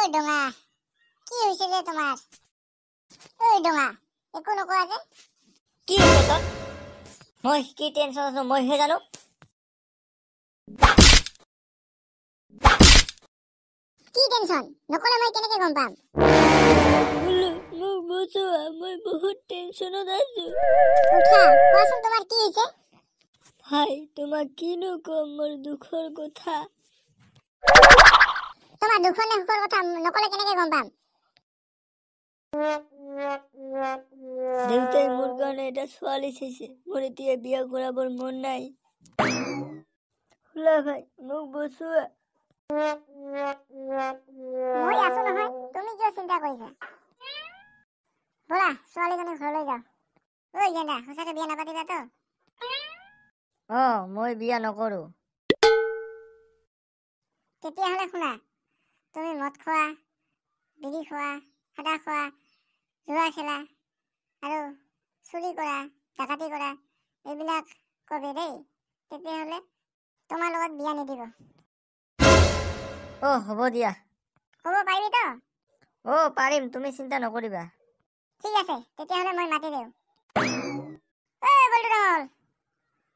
ঐ ডঙা, কি হৈছে যে তোমাৰ? ঐ ডঙা, একো নকৰা যে? কি হৈছে তোৰ? মই কি টেনশ্যন আছো মইহে জানো। কি টেনশ্যন? নকলে মই কেনেকে গম পাম? মোক বুজোৱা, মই বহুত টেনশ্যনত আছো। উঠা, কোৱাচোন তোমাৰ কি হৈছে? ভাই, তোমাক কিনো কম মোৰ দুখৰ কথা। তোমাৰ দুখৰ নে সুখৰ কথা নকলে কেনেকে গম পাম? দেউতাই মোৰ কাৰণে এটা ছোৱালী চাইছে। মোৰ এতিয়া বিয়া কৰাবৰ মন নাই। শুলা ভাই, মোক বচোৱা। মই আছো নহয়, তুমি কিয় চিন্তা কৰিছা? ব'লা ছোৱালীজনী ঘৰলৈ যাওঁ। ঐ গেন্দা, সঁচাকে বিয়া নাপাতিবা তো? মই বিয়া নকৰো। তেতিয়াহ'লে শুনা, তুমি মদ খোৱা, বিড়ি খোৱা, সাদা খোৱা, জুৱা খেলা আৰু চুৰি কৰা, ডাকাতি কৰা এইবিলাক কবি দেই। তেতিয়াহ'লে তোমাৰ লগত বিয়া নিদিব। হ'ব দিয়া। ক'ব পাৰিবি তো? পাৰিম, তুমি চিন্তা নকৰিবা। ঠিক আছে, তেতিয়াহ'লে মই মাতি দিওঁ। বল্টু ডাঙৰ,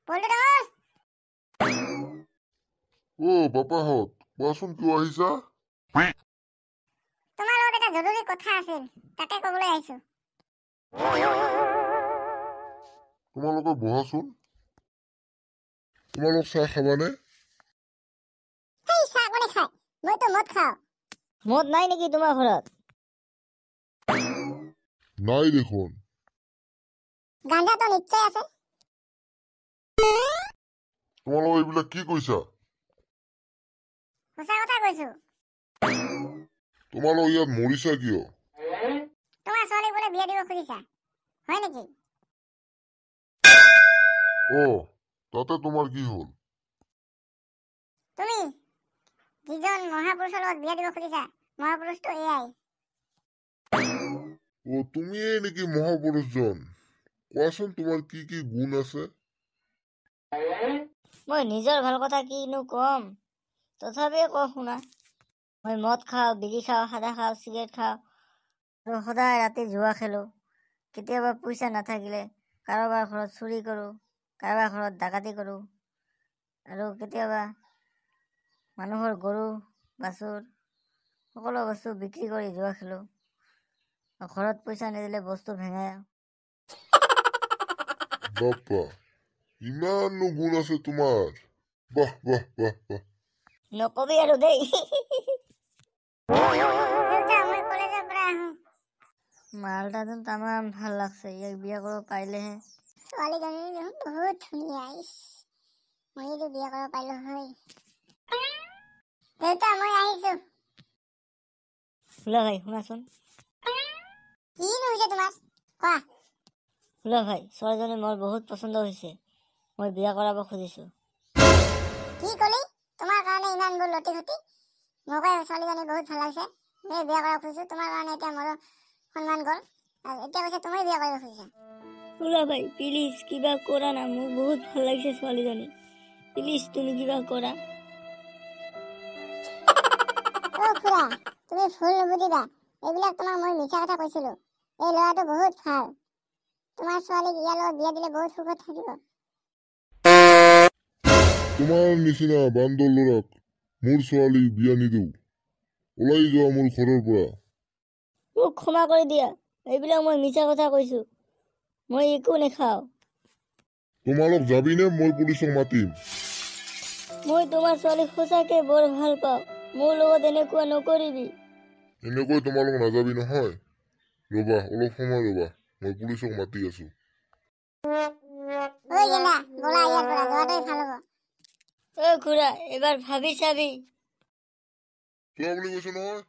বল্টু ডাঙৰ। বাপাহঁত, কোৱাচোন কিয় আহিছা? তোমাৰ লগত এটা জৰুৰী কথা আছিল, তাকে ক'বলৈ আহিছো। তোমালোকে বহাচোন। তোমালোক চাহ খাবানে? সেই চাহ কোনে খায়? মইতো মদ খাওঁ। মদ নাই নেকি তোমাৰ ঘৰত? নাই দেখোন। গাঁজাটো নিশ্চয় আছে। তোমালোক এইবিলাক কি কৈছা? সঁচা কথা কৈছো। তোমালোক ইয়াত মৰিছা কিয়? তোমাৰ ছোৱালীক বোলে বিয়া দিব খুজিছা, হয় নেকি? তাতে তোমাৰ কি হ'ল? তুমি যিজন মহাপুৰুষৰ লগত বিয়া দিব খুজিছা, মহাপুৰুষটো এয়াই। তুমিয়ে নেকি মহাপুৰুষজন? কোৱাচোন তোমাৰ কি কি গুণ আছে? মই নিজৰ ভাল কথা কিনো কম, তথাপিও কওঁ শুনা। মই মদ খাওঁ, বিড়ি খাওঁ, সাদা খাওঁ, চিগাৰেট খাওঁ আৰু সদায় ৰাতি জুৱা খেলোঁ। কেতিয়াবা পইচা নাথাকিলে কাৰোবাৰ ঘৰত চুৰি কৰোঁ, কাৰোবাৰ ঘৰত ডাকাতি কৰোঁ আৰু কেতিয়াবা মানুহৰ গৰু বাছুৰ সকলো বস্তু বিক্ৰী কৰি জুৱা খেলোঁ। ঘৰত পইচা নিদিলে বস্তু ভেঙাই। বাপ্পা, ইমাননো গুণ আছে তোমাৰ? বাহ বাহ বাহ বাহ। নকবি আৰু দেই। দেউতা, মই কলেজৰ পৰা আহোঁ। মালটাচোন তামাম ভাল লাগছে, ইয়াক বিয়া কৰিব পাৰিলেহে। ছোৱালীজনী বহুত ধুনীয়া। মই যদি বিয়া কৰিব পাৰিলো হয়। দেউতা, মই আহিছো। শুলা ভাই, শুনাচোন। কিনো হৈছে তোমাৰ? কোৱা। শুলা ভাই, ছোৱালীজনী মোৰ বহুত পচন্দ হৈছে। মই বিয়া কৰাব খুজিছো। কি কলি? তোমাৰ কাৰণে ইমান বোৰ লটি ঘটি? মোকে ছোৱালীজনী বহুত ভাল লাগিছে, মই বিয়া কৰাব খুজিছো। তোমাৰ কাৰণে এতিয়া মোৰো সন্মান গ'ল, এতিয়া কৈছে তুমি বিয়া কৰিব খুজিছা। শুলা ভাই, প্লিজ কিবা কৰা না, মোক বহুত ভাল লাগিছে ছোৱালীজনী। প্লিজ তুমি কিবা কৰা। খুৰা, তুমি ভুল নুবুজিবা। এইবিলাক তোমাক মই মিছা কথা কৈছিলো। এই ল'ৰাটো বহুত ভাল। তোমাৰ ছোৱালীক ইয়াৰ লগত বিয়া দিলে বহুত সুখত থাকিব। তোমাৰ নিচিনা বান্দৰ ল'ৰাক মোৰ ছোৱালী বিয়া নিদিওঁ। ওলাই যোৱা মোৰ ঘৰৰ পৰা। মোক ক্ষমা কৰি দিয়া, এইবিলাক মই মিছা কথা কৈছো। মই একো নেখাওঁ। তোমালোক যাবিনে মই পুলিচক মাতিম? মই তোমাৰ ছোৱালীক সঁচাকে বৰ ভাল পাওঁ। মোৰ লগত এনেকুৱা নকৰিবি। এনেকৈ তোমালোক নাযাবি নহয়। ৰবা, অলপ সময় ৰবা, মই পুলিচক মাতি আছো। বলা ইয়াৰ পৰা যোৱাটোৱে ভাল হ'ব। খুৰা, এবাৰ ভাবি চাবি। চোৱা বুলি কৈছো নহয়।